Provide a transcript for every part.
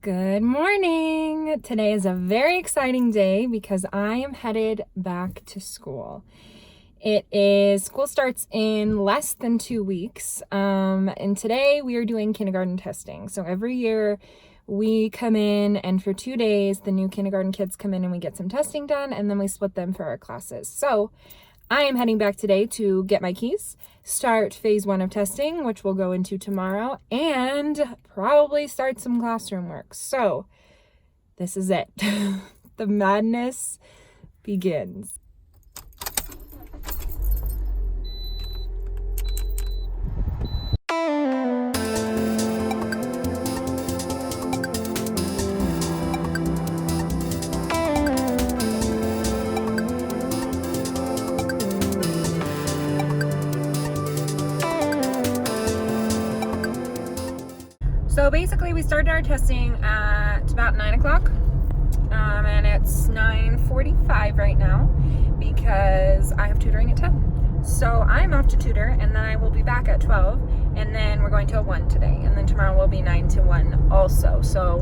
Good morning. Today is a very exciting day because I am headed back to school. School starts in less than 2 weeks. And today we are doing kindergarten testing. So every year we come in and for 2 days, the new kindergarten kids come in and we get some testing done and then we split them for our classes. So I am heading back today to get my keys, start phase 1 of testing, which we'll go into tomorrow, and probably start some classroom work. So this is it. The madness begins. So basically we started our testing at about 9 o'clock and it's 9:45 right now because I have tutoring at 10. So I'm off to tutor and then I will be back at 12 and then we're going till 1 today and then tomorrow will be 9 to 1 also. So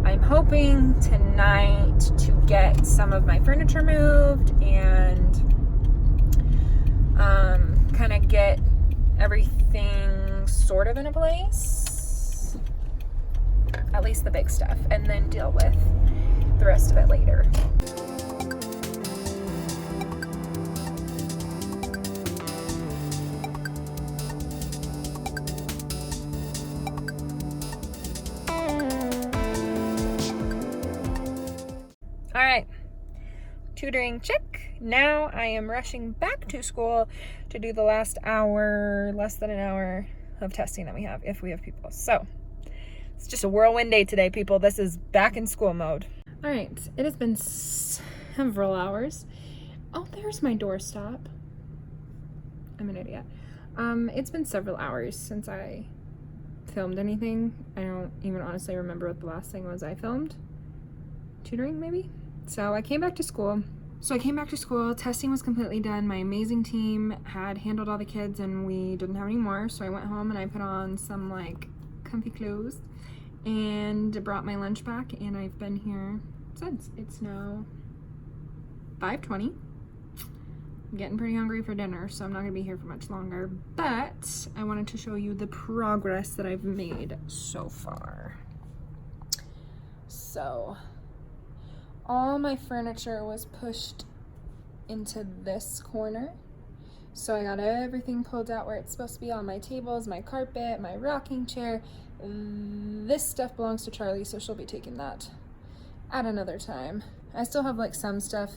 I'm hoping tonight to get some of my furniture moved and kind of get everything sort of in a place. At least the big stuff, and then deal with the rest of it later. All right, tutoring check. Now I am rushing back to school to do the last hour, less than an hour of testing that we have, if we have people. So it's just a whirlwind day today, people. This is back in school mode. All right, it has been several hours. Oh, there's my doorstop. I'm an idiot. It's been several hours since I filmed anything. I don't even honestly remember what the last thing was I filmed. Tutoring, maybe? So I came back to school. Testing was completely done. My amazing team had handled all the kids and we didn't have any more. So I went home and I put on some comfy clothes and brought my lunch back and I've been here since. It's now 5:20. I'm getting pretty hungry for dinner, so I'm not gonna be here for much longer, but I wanted to show you the progress that I've made so far. So all my furniture was pushed into this corner. So I got everything pulled out where it's supposed to be, all my tables, my carpet, my rocking chair. This stuff belongs to Charlie, so she'll be taking that at another time. I still have some stuff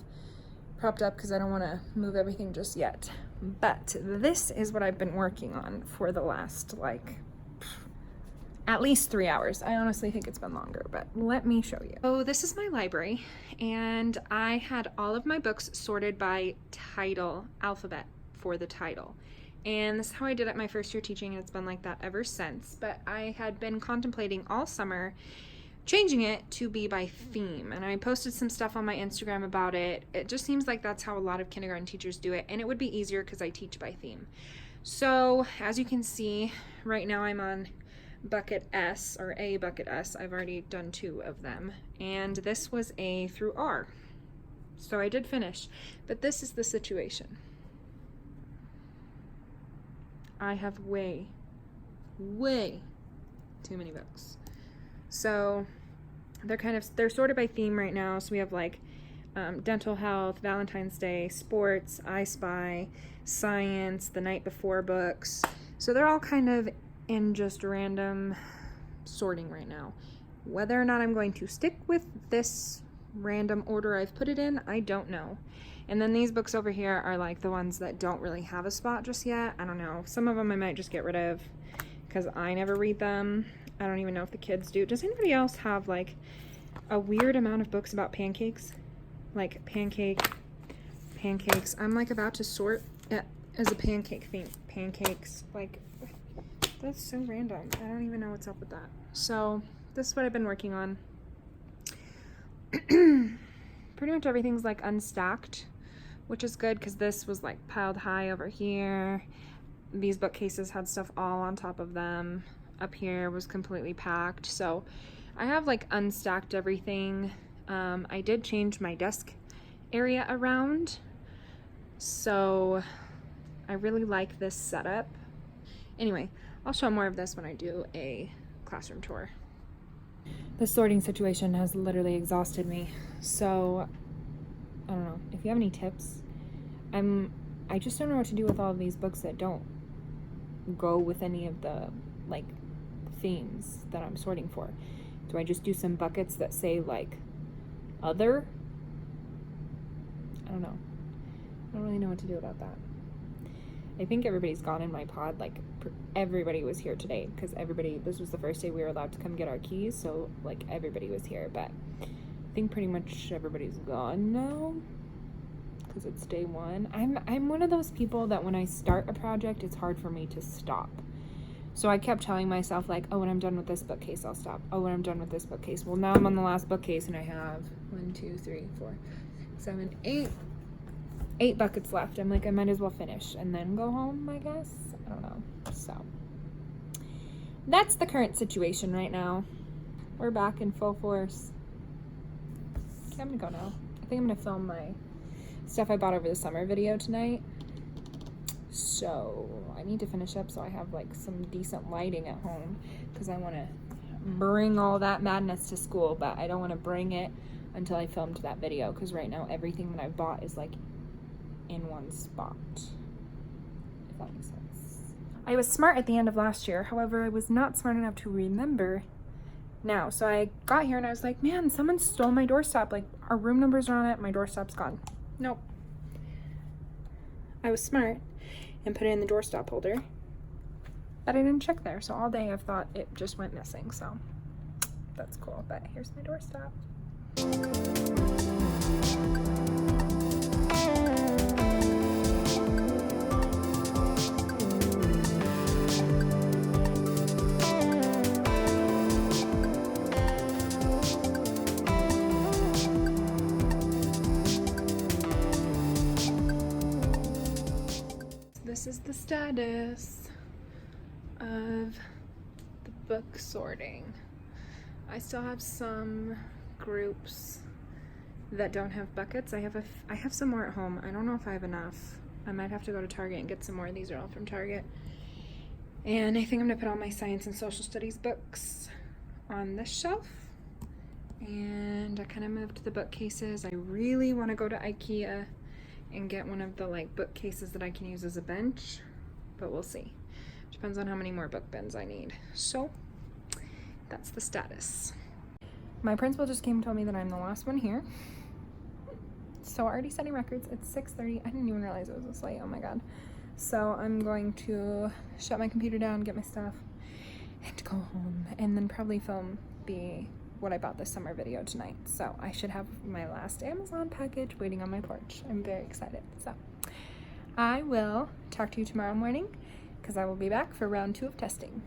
propped up because I don't want to move everything just yet. But this is what I've been working on for the last at least 3 hours. I honestly think it's been longer, but let me show you. So this is my library and I had all of my books sorted by title, alphabet for the title. And this is how I did it my first year teaching, and it's been like that ever since. But I had been contemplating all summer changing it to be by theme, and I posted some stuff on my Instagram about it. It just seems like that's how a lot of kindergarten teachers do it, and it would be easier because I teach by theme. So as you can see, right now I'm on bucket S, or A bucket S. I've already done 2 of them, and this was A through R. So I did finish, but this is the situation. I have way too many books. So they're sorted by theme right now. So we have dental health, Valentine's Day, sports, I Spy, science, the night before books. So they're all kind of in just random sorting right now. Whether or not I'm going to stick with this random order I've put it in, I don't know. And then these books over here are the ones that don't really have a spot just yet. I don't know. Some of them I might just get rid of because I never read them. I don't even know if the kids do. Does anybody else have a weird amount of books about pancakes? Pancakes. I'm about to sort it as a pancake theme. Pancakes. That's so random. I don't even know what's up with that. So this is what I've been working on. Pretty much everything's unstacked, which is good because this was piled high over here. These bookcases had stuff all on top of them. Up here was completely packed. So I have like unstacked everything. I did change my desk area around, so I really like this setup. Anyway, I'll show more of this when I do a classroom tour. The sorting situation has literally exhausted me, so I don't know if you have any tips. I just don't know what to do with all of these books that don't go with any of the like themes that I'm sorting for. Do I just do some buckets that say like other? I don't know. I don't really know what to do about that. I think everybody's gone in my pod. Like everybody was here today because this was the first day we were allowed to come get our keys, so like everybody was here, but I think pretty much everybody's gone now because it's day one. I'm one of those people that when I start a project, it's hard for me to stop. So I kept telling myself like, oh, when I'm done with this bookcase, I'll stop. Oh, when I'm done with this bookcase. Well, now I'm on the last bookcase and I have 1, 2, 3, 4, 7, 8 buckets left. I'm like, I might as well finish and then go home, I guess. I don't know. So that's the current situation right now. We're back in full force. Okay, I'm gonna go now. I think I'm gonna film my stuff I bought over the summer video tonight. So I need to finish up so I have like some decent lighting at home because I want to bring all that madness to school, but I don't want to bring it until I filmed that video because right now everything that I bought is like in one spot, if that makes sense. I was smart at the end of last year, however I was not smart enough to remember now. So I got here and I was like, man, someone stole my doorstop. Like our room numbers are on it, my doorstop's gone. Nope. I was smart and put it in the doorstop holder, but I didn't check there, so all day I've thought it just went missing, so that's cool. But here's my doorstop. This is the status of the book sorting. I still have some groups that don't have buckets. I have some more at home. I don't know if I have enough. I might have to go to Target and get some more. These are all from Target. And I think I'm gonna put all my science and social studies books on this shelf. And I kind of moved the bookcases. I really want to go to IKEA and get one of the like bookcases that I can use as a bench, but we'll see. Depends on how many more book bins I need. So that's the status. My principal just came and told me that I'm the last one here. So already setting records. It's 6:30. I didn't even realize it was this late. Oh my god. So I'm going to shut my computer down, get my stuff, and go home, and then probably film what I bought this summer video tonight. So I should have my last Amazon package waiting on my porch. I'm very excited. So I will talk to you tomorrow morning because I will be back for round 2 of testing.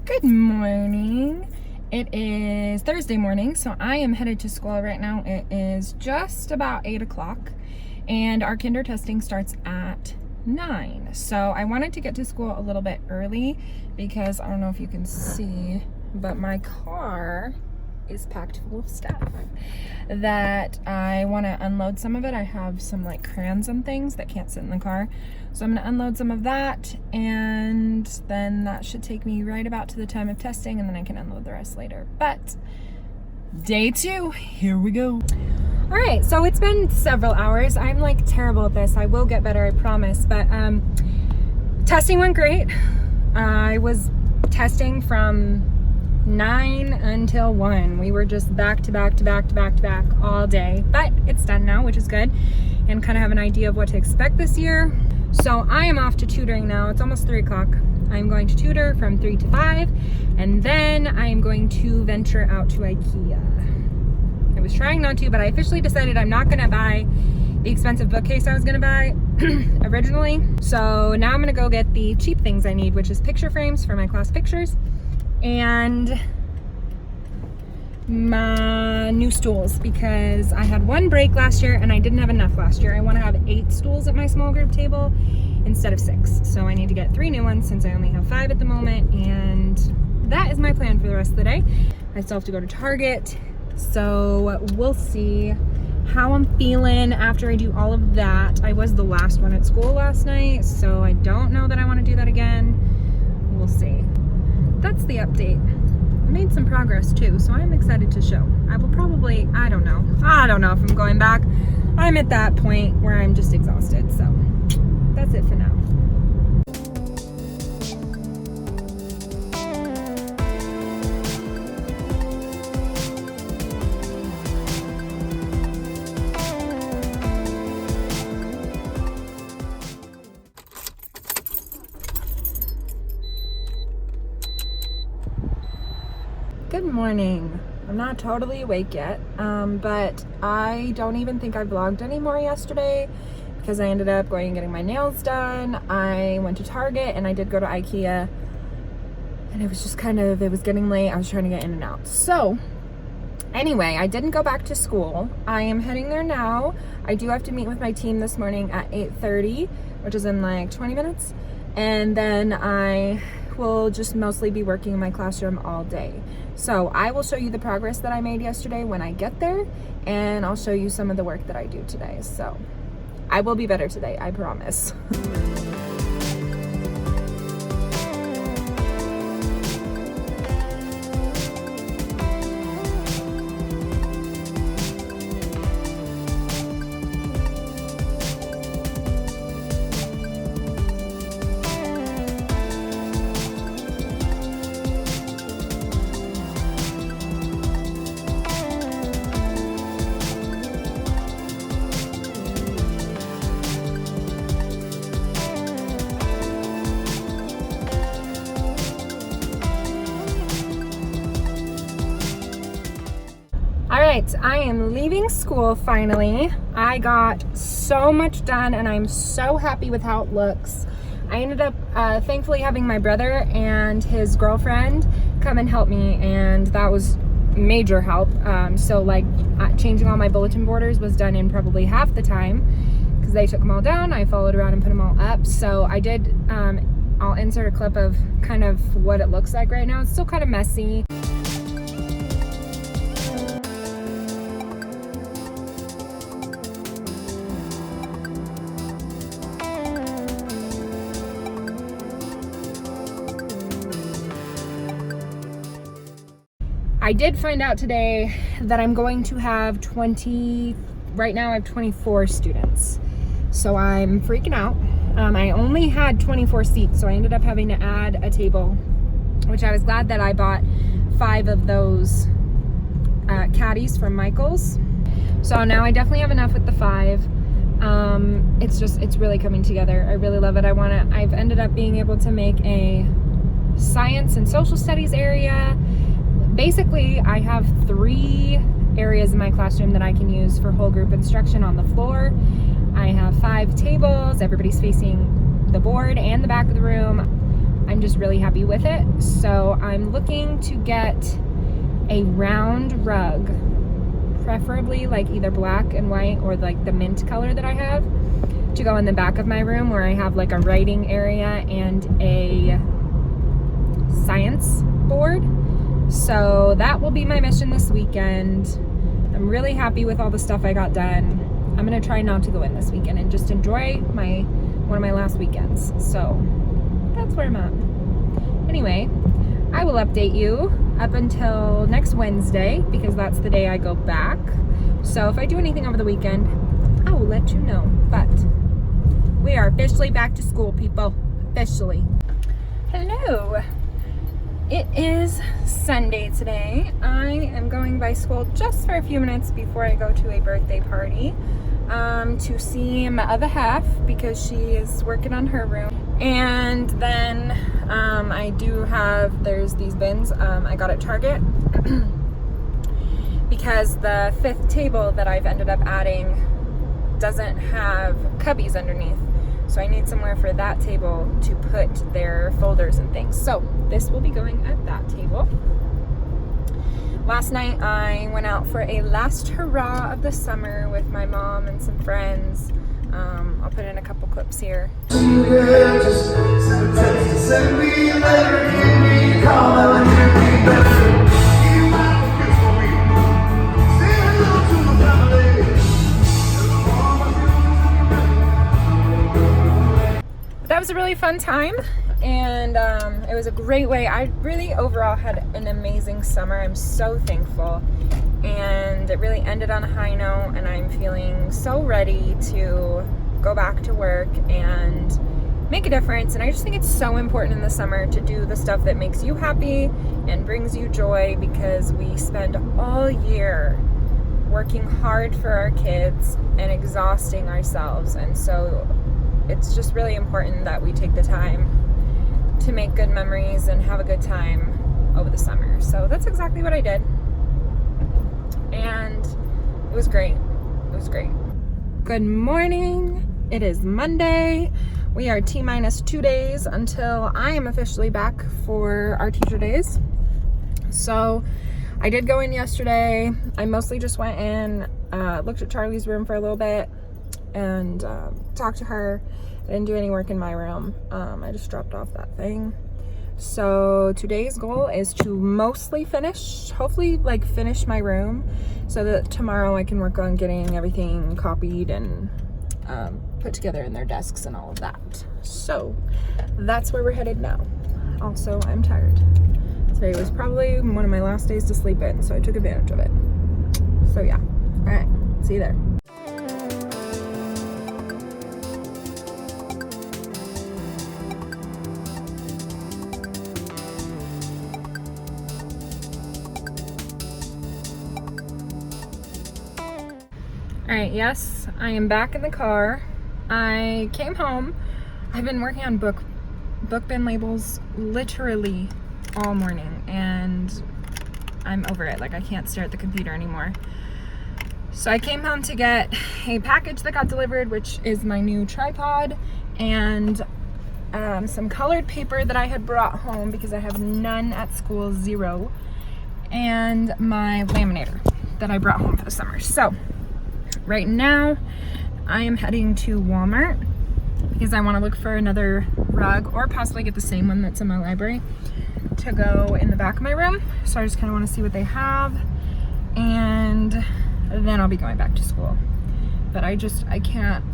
Good morning. It is Thursday morning, so I am headed to school right now. It is just about 8 o'clock, and our kinder testing starts at 9. So I wanted to get to school a little bit early because I don't know if you can see, but my car is packed full of stuff that I want to unload some of it. I have some like crayons and things that can't sit in the car. So I'm going to unload some of that, and then that should take me right about to the time of testing, and then I can unload the rest later. But day 2, here we go. All right, so it's been several hours. I'm like terrible at this. I will get better, I promise. But testing went great. I was testing from 9 until 1. We were just back to back to back to back to back all day, but it's done now, which is good, and kind of have an idea of what to expect this year. So I am off to tutoring now. It's almost 3 o'clock. I'm going to tutor from 3 to 5, and then I am going to venture out to IKEA. I was trying not to, but I officially decided I'm not gonna buy the expensive bookcase I was gonna buy originally. So now I'm gonna go get the cheap things I need, which is picture frames for my class pictures, and my new stools because I had one break last year and I didn't have enough last year. I want to have 8 stools at my small group table instead of 6. So I need to get 3 new ones since I only have 5 at the moment, and that is my plan for the rest of the day. I still have to go to Target, so we'll see how I'm feeling after I do all of that. I was the last one at school last night, so I don't know that I want to do that again. We'll see. That's the update. I made some progress too, so I'm excited to show. I will probably, I don't know if I'm going back. I'm at that point where I'm just exhausted, so that's it for now. Good morning. I'm not totally awake yet, but I don't even think I vlogged anymore yesterday because I ended up going and getting my nails done. I went to Target and I did go to IKEA, and it was just it was getting late. I was trying to get in and out. So anyway, I didn't go back to school. I am heading there now. I do have to meet with my team this morning at 8:30, which is in like 20 minutes. And then I will just mostly be working in my classroom all day. So I will show you the progress that I made yesterday when I get there, and I'll show you some of the work that I do today. So I will be better today, I promise. Alright, I am leaving school finally. I got so much done and I'm so happy with how it looks. I ended up thankfully having my brother and his girlfriend come and help me, and that was major help. So like changing all my bulletin borders was done in probably half the time because they took them all down. I followed around and put them all up. So I did, I'll insert a clip of kind of what it looks like right now. It's still kind of messy. I did find out today that I'm going to have right now I have 24 students. So I'm freaking out. I only had 24 seats, so I ended up having to add a table, which I was glad that I bought 5 of those caddies from Michaels. So now I definitely have enough with the 5. It's really coming together. I really love it. I've ended up being able to make a science and social studies area. Basically, I have 3 areas in my classroom that I can use for whole group instruction on the floor. I have 5 tables, everybody's facing the board and the back of the room. I'm just really happy with it. So I'm looking to get a round rug, preferably like either black and white or like the mint color that I have, to go in the back of my room where I have like a writing area and a science board. So that will be my mission this weekend. I'm really happy with all the stuff I got done. I'm gonna try not to go in this weekend and just enjoy one of my last weekends. So that's where I'm at. Anyway, I will update you up until next Wednesday because that's the day I go back. So if I do anything over the weekend, I will let you know. But we are officially back to school, people. Officially. Hello. It is Sunday today. I am going by school just for a few minutes before I go to a birthday party to see my other half because she is working on her room. And then there's these bins I got at Target because the 5th table that I've ended up adding doesn't have cubbies underneath. So I need somewhere for that table to put their folders and things. So this will be going at that table. Last night I went out for a last hurrah of the summer with my mom and some friends. I'll put in a couple clips here. That was a really fun time, and it was a great way. I really overall had an amazing summer. I'm so thankful, and it really ended on a high note, and I'm feeling so ready to go back to work and make a difference. And I just think it's so important in the summer to do the stuff that makes you happy and brings you joy, because we spend all year working hard for our kids and exhausting ourselves, and so it's just really important that we take the time to make good memories and have a good time over the summer. So that's exactly what I did, and it was great. It was great. Good morning. It is Monday. We are T-minus 2 days until I am officially back for our teacher days. So I did go in yesterday. I mostly just went in, looked at Charlie's room for a little bit, and talked to her. I didn't do any work in my room. I just dropped off that thing. So today's goal is to mostly hopefully finish my room, so that tomorrow I can work on getting everything copied and put together in their desks and all of that. So that's where we're headed now. Also, I'm tired. Today was probably one of my last days to sleep in, so I took advantage of it. So yeah, all right, see you there. All right, yes, I am back in the car. I came home. I've been working on book bin labels literally all morning, and I'm over it. I can't stare at the computer anymore. So I came home to get a package that got delivered, which is my new tripod, and some colored paper that I had brought home because I have none at school, 0, and my laminator that I brought home for the summer. So right now I am heading to Walmart because I want to look for another rug, or possibly get the same one that's in my library, to go in the back of my room. So I just kind of want to see what they have, and then I'll be going back to school. But I can't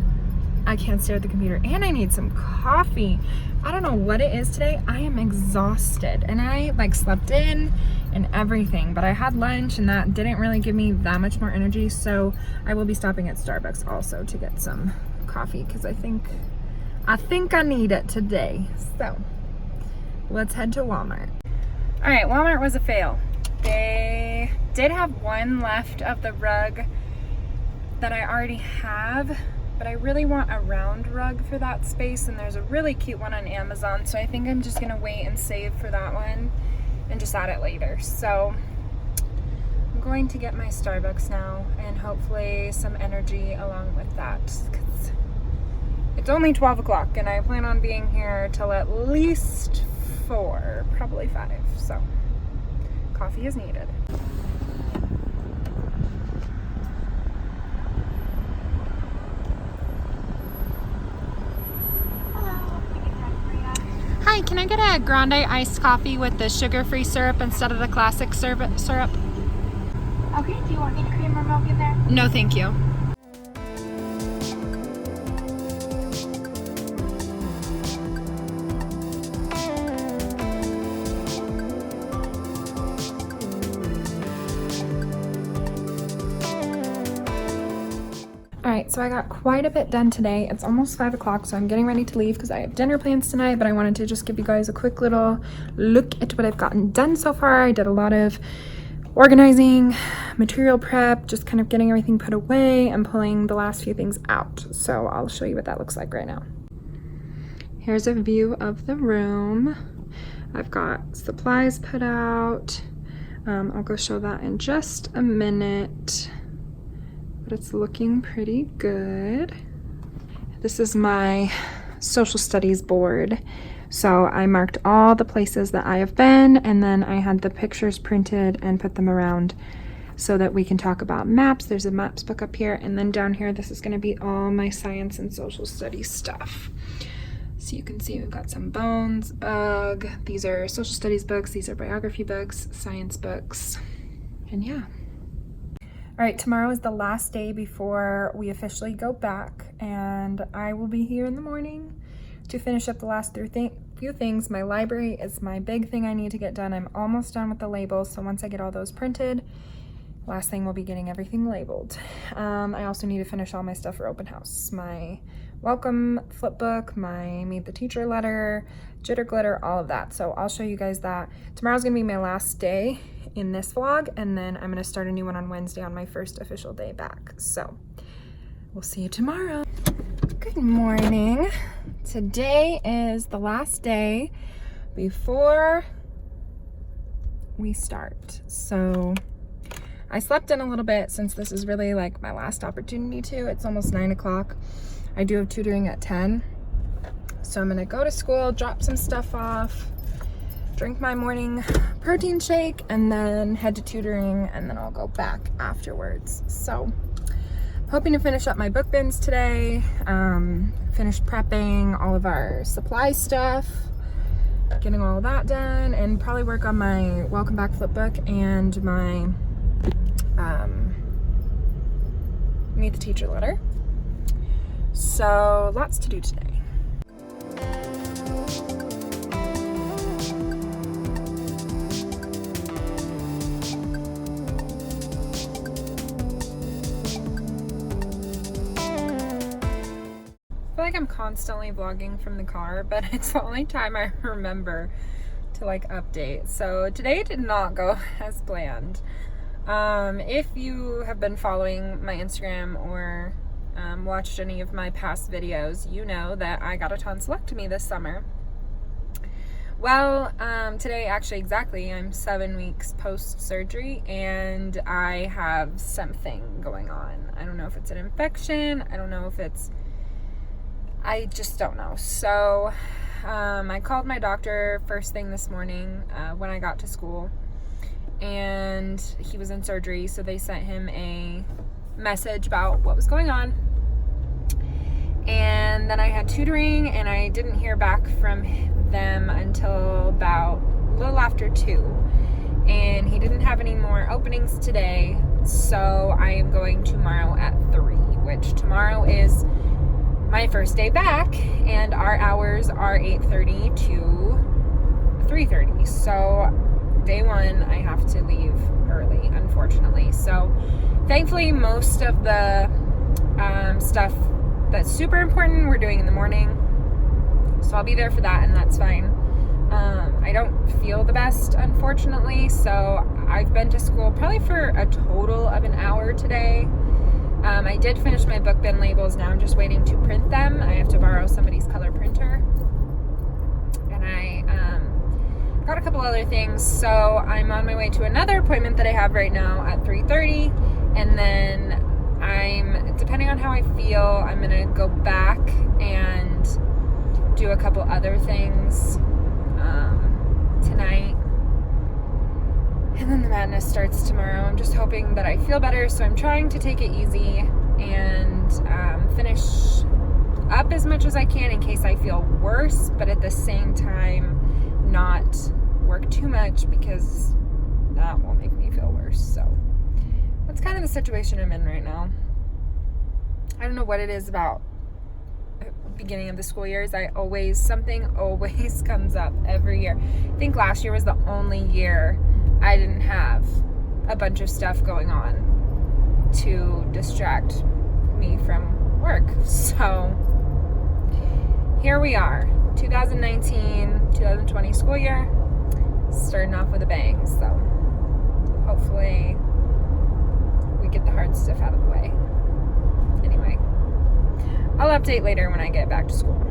stare at the computer, and I need some coffee. I don't know what it is today. I am exhausted, and I slept in and everything, but I had lunch and that didn't really give me that much more energy. So I will be stopping at Starbucks also to get some coffee, because I think I need it today. So let's head to Walmart. All right, Walmart was a fail. They did have one left of the rug that I already have, but I really want a round rug for that space, and there's a really cute one on Amazon, so I think I'm just gonna wait and save for that one and just add it later. So I'm going to get my Starbucks now, and hopefully some energy along with that, because it's only 12 o'clock and I plan on being here till at least 4, probably 5, so coffee is needed. Hi, can I get a grande iced coffee with the sugar-free syrup instead of the classic syrup? Okay, do you want any cream or milk in there? No, thank you. Alright, so I got quite a bit done today. It's almost 5 o'clock, so I'm getting ready to leave because I have dinner plans tonight, but I wanted to just give you guys a quick little look at what I've gotten done so far. I did a lot of organizing, material prep, just kind of getting everything put away and pulling the last few things out. So I'll show you what that looks like right now. Here's a view of the room. I've got supplies put out. I'll go show that in just a minute. But it's looking pretty good. This is my social studies board. So I marked all the places that I have been, and then I had the pictures printed and put them around so that we can talk about maps. There's a maps book up here, and then down here, this is going to be all my science and social studies stuff. So you can see we've got some bones, bug. These are social studies books. These are biography books, science books, and yeah. All right, tomorrow is the last day before we officially go back, and I will be here in the morning to finish up the last few things. My library is my big thing I need to get done. I'm almost done with the labels, so once I get all those printed, last thing will be getting everything labeled. I also need to finish all my stuff for open house. My welcome flip book, my meet the teacher letter, jitter glitter, all of that. So I'll show you guys that. Tomorrow's gonna be my last day in this vlog, and then I'm gonna start a new one on Wednesday on my first official day back. So we'll see you tomorrow. Good morning. Today is the last day before we start. So I slept in a little bit since this is really like my last opportunity to. It's almost 9 o'clock. I do have tutoring at 10. So I'm gonna go to school, drop some stuff off, drink my morning protein shake, and then head to tutoring, and then I'll go back afterwards. So hoping to finish up my book bins today, finish prepping all of our supply stuff, getting all of that done, and probably work on my welcome back flip book and my meet the teacher letter. So lots to do today. I feel like I'm constantly vlogging from the car, but it's the only time I remember to like update. So today did not go as planned. If you have been following my Instagram or watched any of my past videos, you know that I got a tonsillectomy this summer. Well, today actually exactly, I'm 7 weeks post-surgery, and I have something going on. I don't know if it's an infection. I don't know if it's, I just don't know. So I called my doctor first thing this morning when I got to school, and he was in surgery, so they sent him a message about what was going on. And then I had tutoring, and I didn't hear back from them until about a little after 2. And he didn't have any more openings today, so I am going tomorrow at 3, which tomorrow is my first day back, and our hours are 8:30 to 3:30. So day 1, I have to leave early, unfortunately. So thankfully, most of the stuff that's super important we're doing in the morning, so I'll be there for that, and that's fine. I don't feel the best, unfortunately, so I've been to school probably for a total of an hour today. I did finish my book bin labels. Now I'm just waiting to print them. I have to borrow somebody's color printer, and I got a couple other things, so I'm on my way to another appointment that I have right now at 3:30, and then depending on how I feel, I'm gonna go back and do a couple other things tonight, and then the madness starts tomorrow. I'm just hoping that I feel better, so I'm trying to take it easy and finish up as much as I can in case I feel worse, but at the same time not work too much, because that will make me feel worse. So that's kind of the situation I'm in right now. I don't know what it is about beginning of the school years. Something always comes up every year. I think last year was the only year I didn't have a bunch of stuff going on to distract me from work. So here we are, 2019-2020 school year, starting off with a bang. So hopefully we get the hard stuff out of the way. Anyway, I'll update later when I get back to school.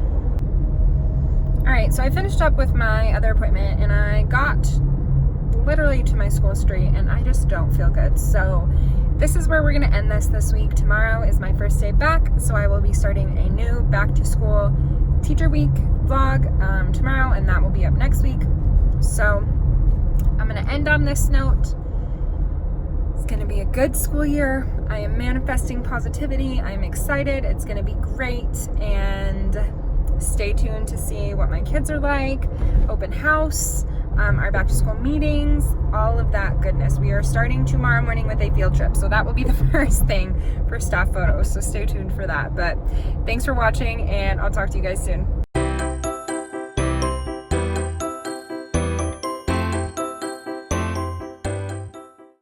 Alright, so I finished up with my other appointment, and I got literally to my school street, and I just don't feel good. So this is where we're going to end this week. Tomorrow is my first day back, so I will be starting a new back to school teacher week vlog tomorrow, and that will be up next week. So I'm going to end on this note. It's going to be a good school year. I am manifesting positivity. I'm excited. It's going to be great. And stay tuned to see what my kids are like, open house, our back to school meetings, all of that goodness. We are starting tomorrow morning with a field trip. So that will be the first thing for staff photos. So stay tuned for that. But thanks for watching, and I'll talk to you guys soon.